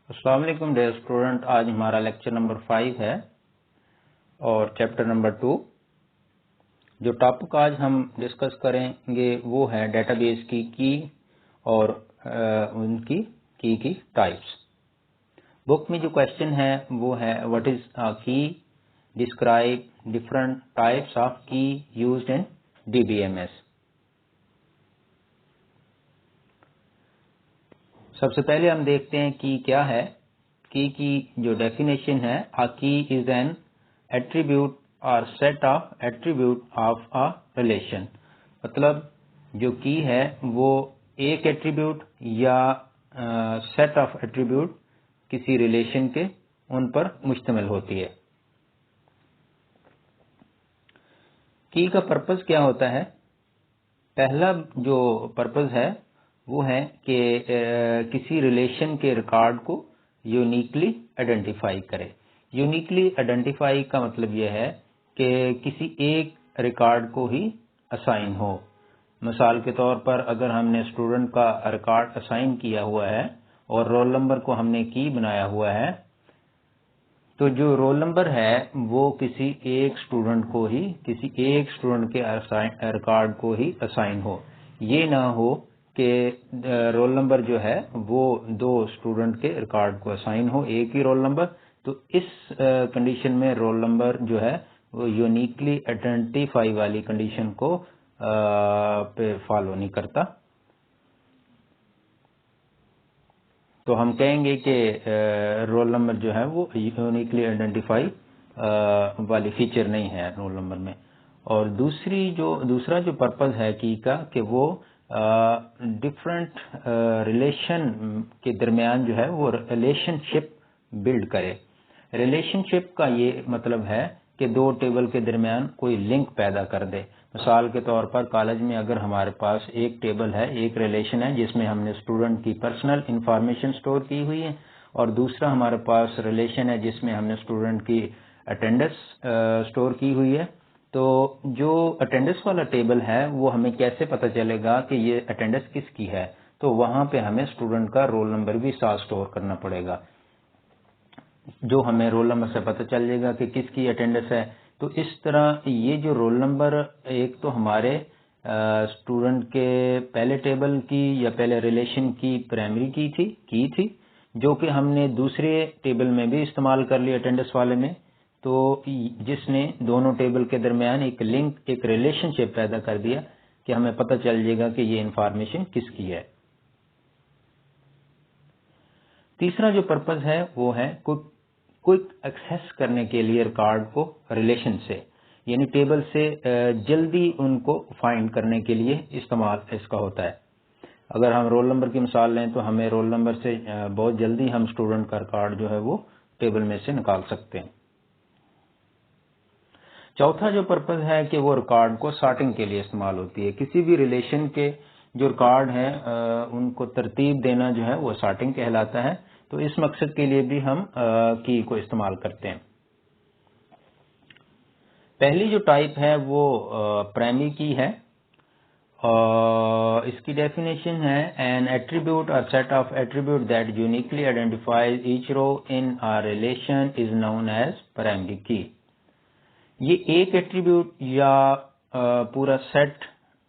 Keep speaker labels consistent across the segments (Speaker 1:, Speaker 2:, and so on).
Speaker 1: अस्सलाम वालेकुम dear student. आज हमारा लेक्चर नंबर 5 है और चैप्टर नंबर 2। जो टॉपिक आज हम डिस्कस करेंगे वो है डेटाबेस की की और उनकी की टाइप्स। बुक में जो क्वेश्चन है वो है व्हाट इज अ की, डिस्क्राइब डिफरेंट टाइप्स ऑफ की यूज्ड इन डीबीएमएस। सबसे पहले हम देखते हैं की क्या है। की जो डेफिनेशन है, अ की is an attribute or set of attribute of a relation. मतलब जो की है वो एक एट्रीब्यूट या सेट ऑफ एट्रीब्यूट किसी रिलेशन के उन पर मुश्तमिल होती है। की का पर्पस क्या होता है? पहला जो पर्पस है वो है कि किसी रिलेशन के रिकॉर्ड को यूनिकली आइडेंटिफाई करे। यूनिकली आइडेंटिफाई का मतलब यह है कि किसी एक रिकॉर्ड को ही असाइन हो। मिसाल के तौर पर अगर हमने स्टूडेंट का रिकॉर्ड असाइन किया हुआ है और रोल नंबर को हमने की बनाया हुआ है, तो जो रोल नंबर है वो किसी एक स्टूडेंट के रिकॉर्ड को ही असाइन हो। ये ना हो कि रोल नंबर जो है वो दो स्टूडेंट के रिकॉर्ड को असाइन हो, एक ही रोल नंबर। तो इस कंडीशन में रोल नंबर जो है वो यूनिकली आइडेंटिफाई वाली कंडीशन को पे फॉलो नहीं करता। तो हम कहेंगे कि रोल नंबर जो है वो यूनिकली आइडेंटिफाई वाली फीचर नहीं है रोल नंबर में। और दूसरा जो पर्पस है की का कि वो डिफरेंट रिलेशन के दरमियान जो है वो रिलेशनशिप बिल्ड करे। रिलेशनशिप का ये मतलब है कि दो टेबल के दरमियान कोई लिंक पैदा कर दे। मिसाल के तौर पर कॉलेज में अगर हमारे पास एक टेबल है, एक रिलेशन है जिसमें हमने स्टूडेंट की पर्सनल इंफॉर्मेशन स्टोर की हुई है, और दूसरा हमारे पास रिलेशन है जिसमें हमने स्टूडेंट की अटेंडेंस स्टोर की हुई है। तो जो अटेंडेंस वाला टेबल है वो हमें कैसे पता चलेगा कि ये अटेंडेंस किसकी है? तो वहां पे हमें स्टूडेंट का रोल नंबर भी साथ स्टोर करना पड़ेगा, जो हमें रोल नंबर से पता चल जाएगा कि किसकी अटेंडेंस है। तो इस तरह ये जो रोल नंबर एक तो हमारे स्टूडेंट के पहले टेबल की या पहले रिलेशन की प्राइमरी की थी जो कि हमने दूसरे टेबल में भी इस्तेमाल कर ली अटेंडेंस वाले में। तो जिसने दोनों टेबल के दरमियान एक लिंक, एक रिलेशनशिप पैदा कर दिया कि हमें पता चल जाएगा कि ये इंफॉर्मेशन किसकी है। तीसरा जो पर्पस है वो है क्विक एक्सेस करने के लिए रिकॉर्ड को रिलेशन से, यानी टेबल से जल्दी उनको फाइंड करने के लिए इस्तेमाल इसका होता है। अगर हम रोल नंबर की मिसाल लें तो हमें रोल नंबर से बहुत जल्दी हम स्टूडेंट का रिकॉर्ड जो है वो टेबल में से निकाल सकते हैं। चौथा जो पर्पस है कि वो रिकॉर्ड को सॉर्टिंग के लिए इस्तेमाल होती है। किसी भी रिलेशन के जो रिकॉर्ड है उनको तरतीब देना जो है वो सॉर्टिंग कहलाता है। तो इस मकसद के लिए भी हम की को इस्तेमाल करते हैं। पहली जो टाइप है वो प्राइमरी की है। इसकी डेफिनेशन है an attribute or set of attribute that uniquely identifies each row in a relation is known as primary key. ये एक एट्रीब्यूट या पूरा सेट,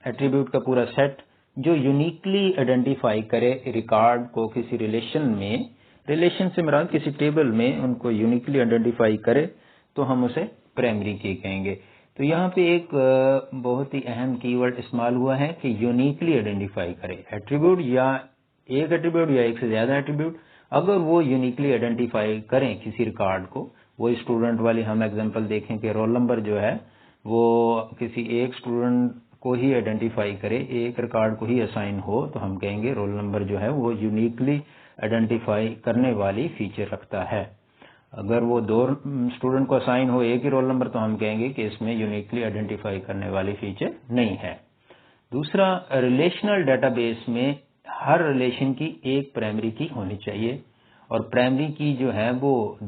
Speaker 1: एट्रीब्यूट का पूरा सेट जो यूनिकली आइडेंटिफाई करे रिकॉर्ड को किसी रिलेशन में, रिलेशन से मुराद किसी टेबल में उनको यूनिकली आइडेंटिफाई करे, तो हम उसे प्राइमरी की कहेंगे। तो यहाँ पे एक बहुत ही अहम कीवर्ड इस्तेमाल हुआ है कि यूनिकली आइडेंटिफाई करे। एट्रीब्यूट या एक एट्रीब्यूट या एक से ज्यादा एट्रीब्यूट अगर वो यूनिकली आइडेंटिफाई करें किसी रिकॉर्ड को, वो स्टूडेंट वाली हम एग्जांपल देखें कि रोल नंबर जो है वो किसी एक स्टूडेंट को ही आइडेंटिफाई करे, एक रिकॉर्ड को ही असाइन हो, तो हम कहेंगे रोल नंबर जो है वो यूनिकली आइडेंटिफाई करने वाली फीचर रखता है। अगर वो दो स्टूडेंट को असाइन हो एक ही रोल नंबर, तो हम कहेंगे कि इसमें यूनिकली आइडेंटिफाई करने वाली फीचर नहीं है। दूसरा, रिलेशनल डेटाबेस में हर रिलेशन की एक प्राइमरी की होनी चाहिए, और प्राइमरी की जो है वो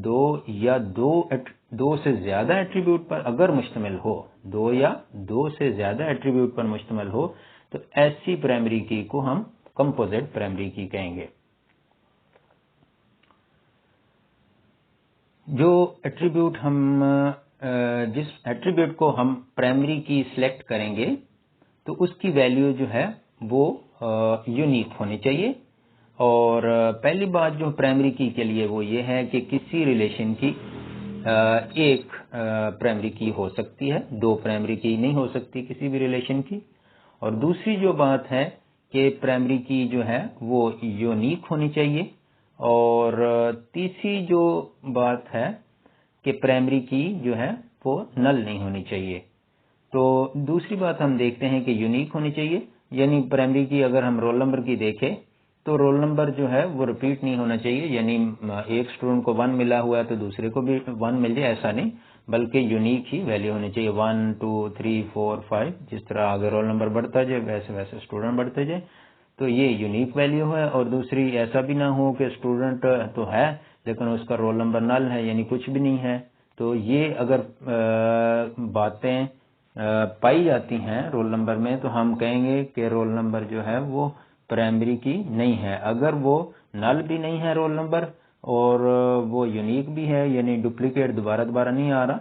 Speaker 1: दो से ज्यादा एट्रीब्यूट पर अगर मुश्तमिल हो, दो या दो से ज्यादा एट्रीब्यूट पर मुश्तमिल हो, तो ऐसी प्राइमरी की को हम कंपोजिट प्राइमरी की कहेंगे। जो एट्रीब्यूट हम जिस एट्रीब्यूट को हम प्राइमरी की सिलेक्ट करेंगे तो उसकी वैल्यू जो है वो यूनिक होनी चाहिए। और पहली बात जो प्राइमरी की के लिए वो ये है कि किसी रिलेशन की एक प्राइमरी की हो सकती है, दो प्राइमरी की नहीं हो सकती किसी भी रिलेशन की। और दूसरी जो बात है कि प्राइमरी की जो है वो यूनिक होनी चाहिए। और तीसरी जो बात है कि प्राइमरी की जो है वो नल नहीं होनी चाहिए। तो दूसरी बात हम देखते हैं कि यूनिक होनी चाहिए, यानी प्राइमरी की अगर हम रोल नंबर की देखें तो रोल नंबर जो है वो रिपीट नहीं होना चाहिए, यानी एक स्टूडेंट को 1 मिला हुआ है तो दूसरे को भी 1 मिल जाए, ऐसा नहीं, बल्कि यूनिक ही वैल्यू होनी चाहिए। 1 2 3 4 5 जिस तरह आगे रोल नंबर बढ़ता जाए वैसे वैसे स्टूडेंट बढ़ते जाए, तो ये यूनिक वैल्यू है। और दूसरी ऐसा भी ना हो कि स्टूडेंट तो है लेकिन उसका रोल नंबर नल है, यानी कुछ भी नहीं है। तो ये अगर बातें पाई जाती हैं रोल नंबर में तो हम कहेंगे कि रोल नंबर जो है वो प्राइमरी की नहीं है। अगर वो नल भी नहीं है रोल नंबर और वो यूनिक भी है, यानी डुप्लीकेट दोबारा दोबारा नहीं आ रहा,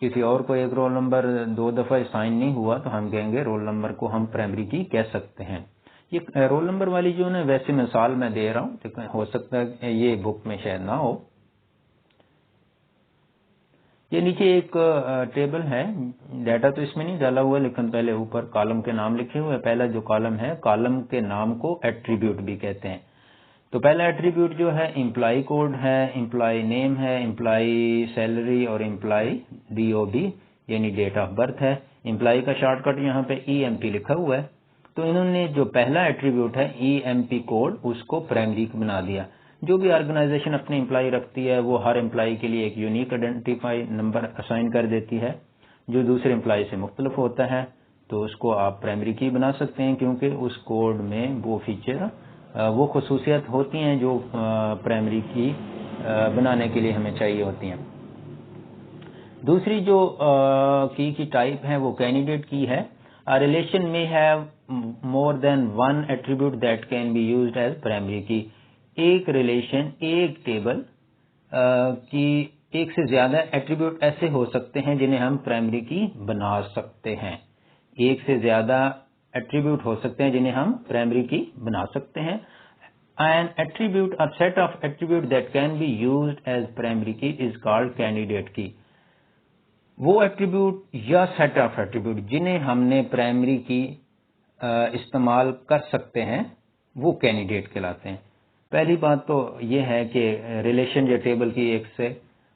Speaker 1: किसी और को एक रोल नंबर 2 दफा साइन नहीं हुआ, तो हम कहेंगे रोल नंबर को हम प्राइमरी की कह सकते हैं। ये रोल नंबर वाली जो है वैसे मिसाल मैं दे रहा हूँ, लेकिन हो सकता है ये बुक में शायद ना हो। ये नीचे एक टेबल है, डाटा तो इसमें नहीं डाला हुआ लेकिन पहले ऊपर कॉलम के नाम लिखे हुए हैं। पहला जो कॉलम है, कॉलम के नाम को एट्रीब्यूट भी कहते हैं। तो पहला एट्रीब्यूट जो है एम्प्लॉय कोड है, एम्प्लॉय नेम है, एम्प्लॉय सैलरी और एम्प्लॉय DOB यानी डेट ऑफ बर्थ है। एम्प्लॉय का शॉर्टकट यहाँ पे EMP लिखा हुआ है। तो इन्होंने जो पहला एट्रीब्यूट है EMP कोड उसको प्राइमरी बना दिया। जो भी ऑर्गेनाइजेशन अपनी एम्प्लॉय रखती है वो हर एम्प्लॉय के लिए एक यूनिक आइडेंटिफाई नंबर असाइन कर देती है जो दूसरे एम्प्लॉय से मुख्तलिफ होता है। तो उसको आप प्राइमरी की बना सकते हैं क्योंकि उस कोड में वो फीचर वो खसूसियत होती हैं जो प्राइमरी की बनाने के लिए हमें चाहिए होती हैं। दूसरी जो की टाइप है वो कैंडिडेट की है। A relation may have more than one attribute that can be used as primary key। एक रिलेशन, एक टेबल की एक से ज्यादा एट्रीब्यूट ऐसे हो सकते हैं जिन्हें हम प्राइमरी की बना सकते हैं। एक से ज्यादा एट्रीब्यूट हो सकते हैं जिन्हें हम प्राइमरी की बना सकते हैं। An attribute or set of attribute that can be used as primary key is called candidate key। वो एट्रीब्यूट या सेट ऑफ एट्रीब्यूट जिन्हें हमने प्राइमरी की इस्तेमाल कर सकते हैं वो कैंडिडेट कहलाते हैं। पहली बात तो ये है कि रिलेशन या टेबल की एक से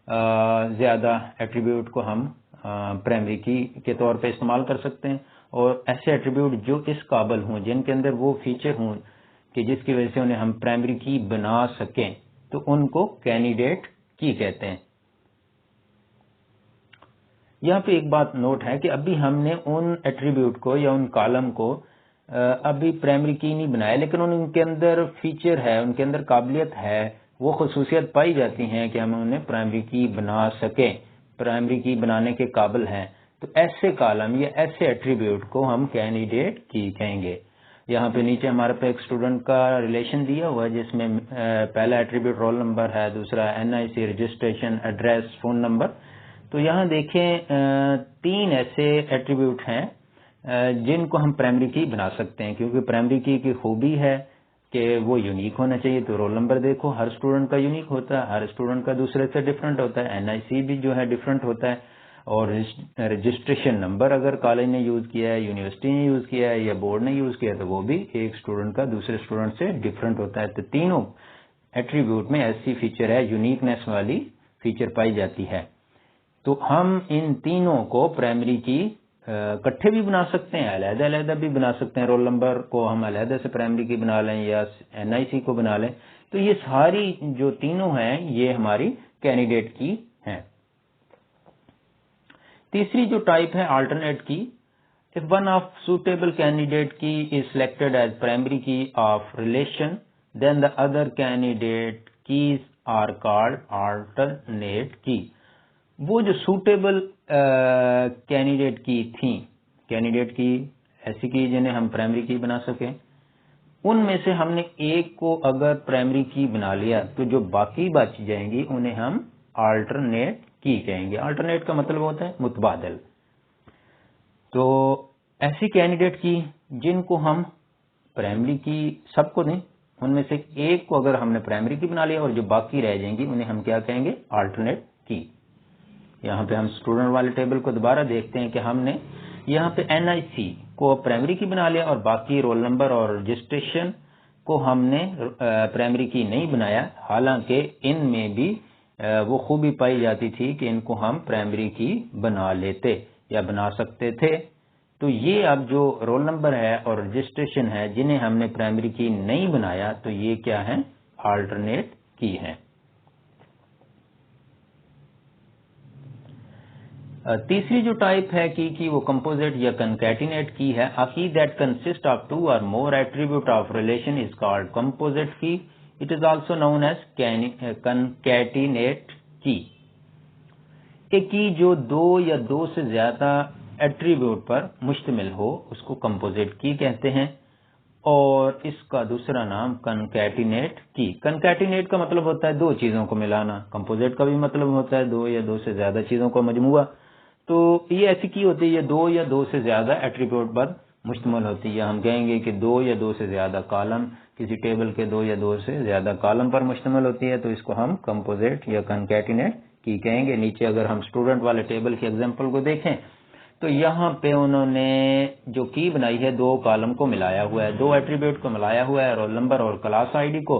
Speaker 1: ज्यादा एट्रीब्यूट को हम प्राइमरी की के तौर पे इस्तेमाल कर सकते हैं, और ऐसे एट्रीब्यूट जो इस काबिल हों, जिनके अंदर वो फीचर हों कि जिसकी वजह से उन्हें हम प्राइमरी की बना सकें, तो उनको कैंडिडेट की कहते हैं। यहाँ पे एक बात नोट है कि अभी हमने उन एट्रीब्यूट को या उन कॉलम को अभी प्राइमरी की नहीं बनाया, लेकिन उनके अंदर फीचर है, उनके अंदर काबिलियत है, वो खसूसियत पाई जाती हैं कि हम उन्हें प्राइमरी की बना सकें, प्राइमरी की बनाने के काबिल हैं। तो ऐसे कॉलम या ऐसे एट्रीब्यूट को हम कैंडिडेट की कहेंगे। यहाँ पे नीचे हमारे पे एक स्टूडेंट का रिलेशन दिया हुआ है जिसमें पहला एट्रीब्यूट रोल नंबर है, दूसरा NIC registration, address, phone number. तो यहाँ देखें 3 ऐसे एट्रीब्यूट हैं जिनको हम प्राइमरी की बना सकते हैं, क्योंकि प्राइमरी की खूबी है कि वो यूनिक होना चाहिए। तो रोल नंबर देखो, हर स्टूडेंट का यूनिक होता है, हर स्टूडेंट का दूसरे से डिफरेंट होता है। NIC भी जो है डिफरेंट होता है, और रजिस्ट्रेशन नंबर अगर कॉलेज ने यूज किया है, यूनिवर्सिटी ने यूज किया है या बोर्ड ने यूज किया है, तो वो भी एक स्टूडेंट का दूसरे स्टूडेंट से डिफरेंट होता है। तो तीनों एट्रीब्यूट में ऐसी फीचर है, यूनिकनेस वाली फीचर पाई जाती है। तो हम इन तीनों को प्राइमरी की इकट्ठे भी बना सकते हैं, अलग अलग भी बना सकते हैं। रोल नंबर को हम अलग से प्राइमरी की बना लें या NIC को बना लें। तो ये सारी जो तीनों हैं ये हमारी कैंडिडेट की हैं। तीसरी जो टाइप है alternate key. If one of suitable candidate key is selected as primary key of relation, then the other candidate keys are called alternate key. वो जो सूटेबल कैंडिडेट की थी, कैंडिडेट की ऐसी की जिन्हें हम प्राइमरी की बना सके, उनमें से हमने एक को अगर प्राइमरी की बना लिया तो जो बाकी बच जाएंगी उन्हें हम अल्टरनेट की कहेंगे। अल्टरनेट का मतलब होता है मुतबादल। तो ऐसी कैंडिडेट की जिनको हम प्राइमरी की सबको नहीं, उनमें से एक को अगर हमने प्राइमरी की बना लिया और जो बाकी रह जाएंगी उन्हें हम क्या कहेंगे, अल्टरनेट की। यहाँ पे हम स्टूडेंट वाले टेबल को दोबारा देखते हैं कि हमने यहाँ पे NIC को प्राइमरी की बना लिया और बाकी रोल नंबर और रजिस्ट्रेशन को हमने प्राइमरी की नहीं बनाया, हालांकि इनमें भी वो खूबी पाई जाती थी कि इनको हम प्राइमरी की बना लेते या बना सकते थे। तो ये अब जो रोल नंबर है और रजिस्ट्रेशन है जिन्हें हमने प्राइमरी की नहीं बनाया, तो ये क्या है, अल्टरनेट की है। तीसरी जो टाइप है की वो कंपोजिट या कंकैटिनेट की है। अ की दैट कंसिस्ट ऑफ 2 और more attribute of relation is called composite key. It is also known as concatenate key. एक की जो 2 या 2 से ज्यादा एट्रीब्यूट पर मुश्तमिल हो उसको कंपोजिट की कहते हैं, और इसका दूसरा नाम कंकैटिनेट की। कंकैटिनेट का मतलब होता है दो चीजों को मिलाना। कंपोजिट का भी मतलब होता है 2 या 2 से ज्यादा चीजों का मजमुआ। तो ये ऐसी की होती है, ये 2 या 2 से ज्यादा एट्रीब्यूट पर मुश्तमिल होती है। हम कहेंगे कि 2 या 2 से ज्यादा कॉलम, किसी टेबल के 2 या 2 से ज्यादा कॉलम पर मुश्तमिल होती है, तो इसको हम कंपोजिट या कंकैटिनेट की कहेंगे। नीचे अगर हम स्टूडेंट वाले टेबल के एग्जाम्पल को देखें तो यहाँ पे उन्होंने जो की बनाई है 2 कॉलम को मिलाया हुआ है, 2 एट्रीब्यूट को मिलाया हुआ है, रोल नंबर और क्लास आईडी को।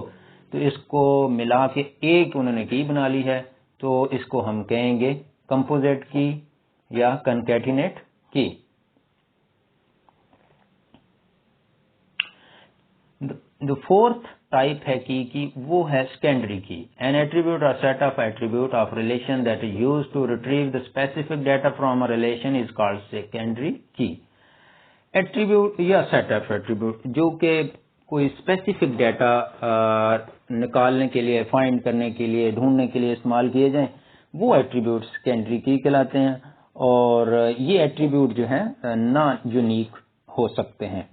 Speaker 1: तो इसको मिला के एक उन्होंने की बना ली है, तो इसको हम कहेंगे कंपोजिट की या कंकैटिनेट की। द फोर्थ टाइप है की वो है secondary key. An attribute or set of attribute of relation that is used to retrieve the specific data from a relation is called secondary key. Attribute या set of attribute जो कि कोई specific data निकालने के लिए, find करने के लिए, ढूंढने के लिए इस्तेमाल किए जाएं, वो एट्रीब्यूट सेकेंडरी की कहलाते हैं। और ये एट्रीब्यूट जो है नॉन यूनिक हो सकते हैं।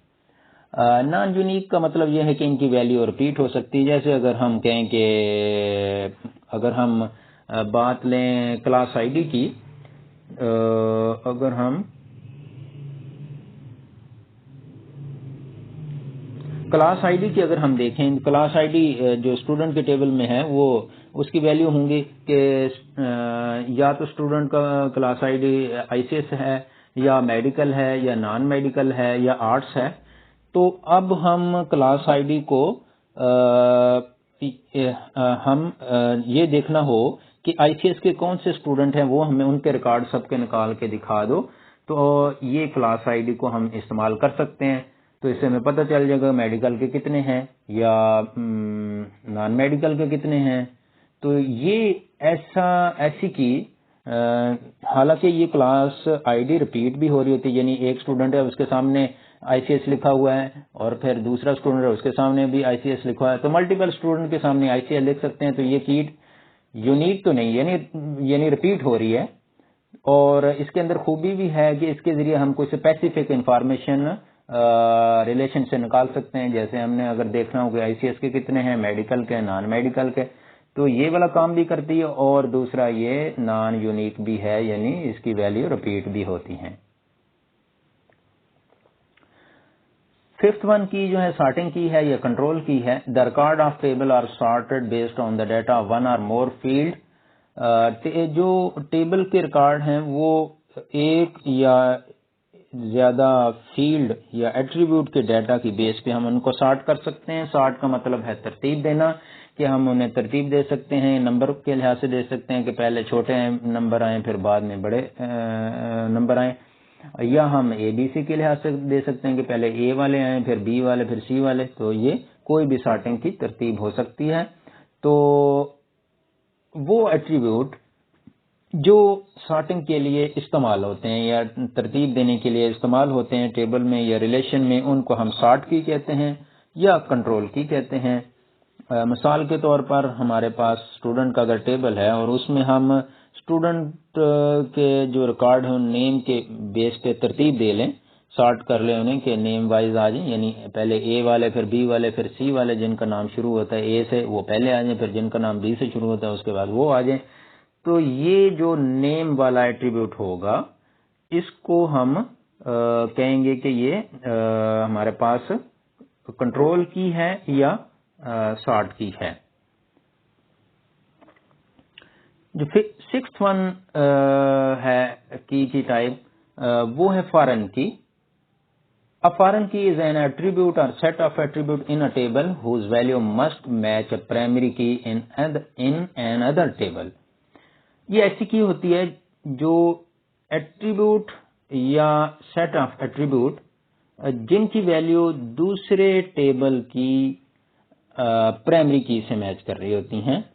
Speaker 1: नॉन यूनिक का मतलब यह है कि इनकी वैल्यू रिपीट हो सकती है। जैसे अगर हम कहें कि अगर हम बात लें क्लास आईडी की, अगर हम क्लास आईडी की अगर हम देखें, क्लास आईडी जो स्टूडेंट के टेबल में है वो उसकी वैल्यू होंगी कि या तो स्टूडेंट का क्लास आईडी ICS है, या मेडिकल है, या नॉन मेडिकल है, या आर्ट्स है। तो अब हम क्लास आईडी को हम ये देखना हो कि ICS के कौन से स्टूडेंट हैं, वो हमें उनके रिकॉर्ड सबके निकाल के दिखा दो, तो ये क्लास आईडी को हम इस्तेमाल कर सकते हैं। तो इससे हमें पता चल जाएगा मेडिकल के कितने हैं या नॉन मेडिकल के कितने हैं। तो ये ऐसी की हालांकि ये क्लास आईडी रिपीट भी हो रही होती है, यानी एक स्टूडेंट है उसके सामने ICS लिखा हुआ है और फिर दूसरा स्टूडेंट है उसके सामने भी ICS लिखा हुआ है, तो मल्टीपल स्टूडेंट के सामने ICS लिख सकते हैं। तो ये की यूनिक तो नहीं, यानी रिपीट हो रही है। और इसके अंदर खूबी भी है कि इसके जरिए हम कोई स्पेसिफिक इंफॉर्मेशन रिलेशन से निकाल सकते हैं। जैसे हमने अगर देखना हो कि ICS के कितने हैं, मेडिकल के, नॉन मेडिकल के, तो ये वाला काम भी करती है। और दूसरा ये नॉन यूनिक भी है, यानी इसकी वैल्यू रिपीट भी होती है। फिफ्थ वन की जो है सॉर्टिंग की है या कंट्रोल की है। The record of table are sorted based on the data of one or more field. जो टेबल के रिकॉर्ड हैं वो एक या ज्यादा फील्ड या एट्रीब्यूट के डाटा की बेस पे हम उनको सॉर्ट कर सकते हैं। सॉर्ट का मतलब है तरतीब देना, कि हम उन्हें तरतीब दे सकते हैं, नंबर के लिहाज से दे सकते हैं कि पहले छोटे नंबर आए फिर बाद में बड़े नंबर आए, या हम ABC के लिहाज से दे सकते हैं कि पहले A वाले आए फिर B वाले फिर C वाले। तो ये कोई भी सॉर्टिंग की तरतीब हो सकती है। तो वो एट्रीब्यूट जो सॉर्टिंग के लिए इस्तेमाल होते हैं या तरतीब देने के लिए इस्तेमाल होते हैं टेबल में या रिलेशन में, उनको हम सॉर्ट की कहते हैं या कंट्रोल की कहते हैं। मिसाल के तौर पर हमारे पास स्टूडेंट का अगर टेबल है और उसमें हम स्टूडेंट के जो रिकॉर्ड है नेम के बेस पे तरतीब दे लें, सॉर्ट कर लें उन्हें कि नेम वाइज आ जाए, यानी पहले A वाले फिर B वाले फिर C वाले, जिनका नाम शुरू होता है A से वो पहले आ जाए, फिर जिनका नाम B से शुरू होता है उसके बाद वो आ जाए। तो ये जो नेम वाला एट्रीब्यूट होगा इसको हम कहेंगे कि ये हमारे पास कंट्रोल की है या सॉर्ट की है। जो सिक्स्थ वन है की टाइप, वो है फॉरेन की। A foreign key is an attribute or set of attribute in a table whose value must match a primary key in another table। ये ऐसी की होती है जो एट्रीब्यूट या सेट ऑफ एट्रीब्यूट जिनकी वैल्यू दूसरे टेबल की प्राइमरी की से मैच कर रही होती हैं।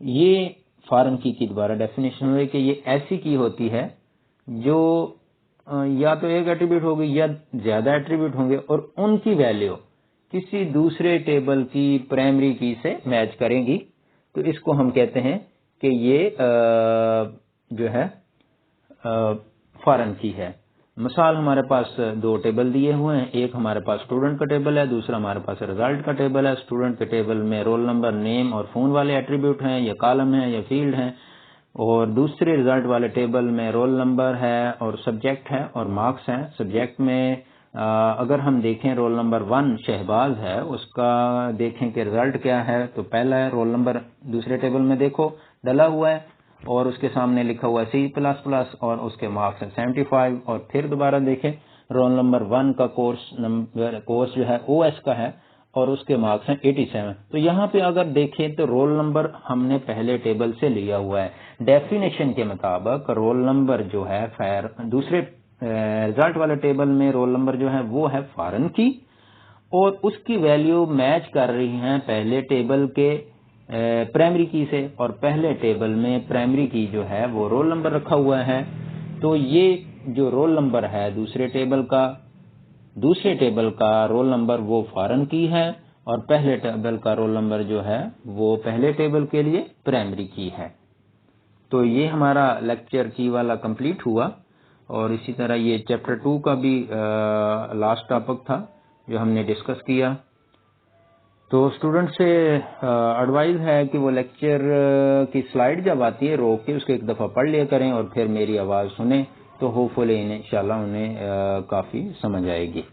Speaker 1: ये फॉरेन की द्वारा डेफिनेशन हुई कि ये ऐसी की होती है जो या तो एक एट्रीब्यूट होगी या ज्यादा एट्रीब्यूट होंगे और उनकी वैल्यू किसी दूसरे टेबल की प्राइमरी की से मैच करेंगी। तो इसको हम कहते हैं कि ये जो है फॉरेन की है। मिसाल हमारे पास दो टेबल दिए हुए हैं, एक हमारे पास स्टूडेंट का टेबल है, दूसरा हमारे पास रिजल्ट का टेबल है। स्टूडेंट के टेबल में रोल नंबर, नेम और फोन वाले एट्रीब्यूट हैं, या कॉलम है या फील्ड हैं, और दूसरे रिजल्ट वाले टेबल में रोल नंबर है और सब्जेक्ट है और मार्क्स हैं। सब्जेक्ट में अगर हम देखें रोल नंबर 1 शहबाज है, उसका देखें कि रिजल्ट क्या है, तो पहला है रोल नंबर, दूसरे टेबल में देखो डला हुआ है और उसके सामने लिखा हुआ है C++ और उसके मार्क्स है 75। और फिर दोबारा देखें रोल नंबर 1 का कोर्स जो है OS का है और उसके मार्क्स हैं 87। तो यहाँ पे अगर देखें तो रोल नंबर हमने पहले टेबल से लिया हुआ है। डेफिनेशन के मुताबिक रोल नंबर जो है दूसरे रिजल्ट वाले टेबल में रोल नंबर जो है वो है फॉरेन की, और उसकी वैल्यू मैच कर रही है पहले टेबल के प्राइमरी की से, और पहले टेबल में प्राइमरी की जो है वो रोल नंबर रखा हुआ है। तो ये जो रोल नंबर है दूसरे टेबल का रोल नंबर वो फॉरेन की है, और पहले टेबल का रोल नंबर जो है वो पहले टेबल के लिए प्राइमरी की है। तो ये हमारा लेक्चर की वाला कंप्लीट हुआ, और इसी तरह ये चैप्टर 2 का भी लास्ट टॉपिक था जो हमने डिस्कस किया। तो स्टूडेंट से एडवाइस है कि वो लेक्चर की स्लाइड जब आती है रोक के उसको एक दफ़ा पढ़ लिया करें और फिर मेरी आवाज़ सुने, तो होपफुली इंशाल्लाह उन्हें काफ़ी समझ आएगी।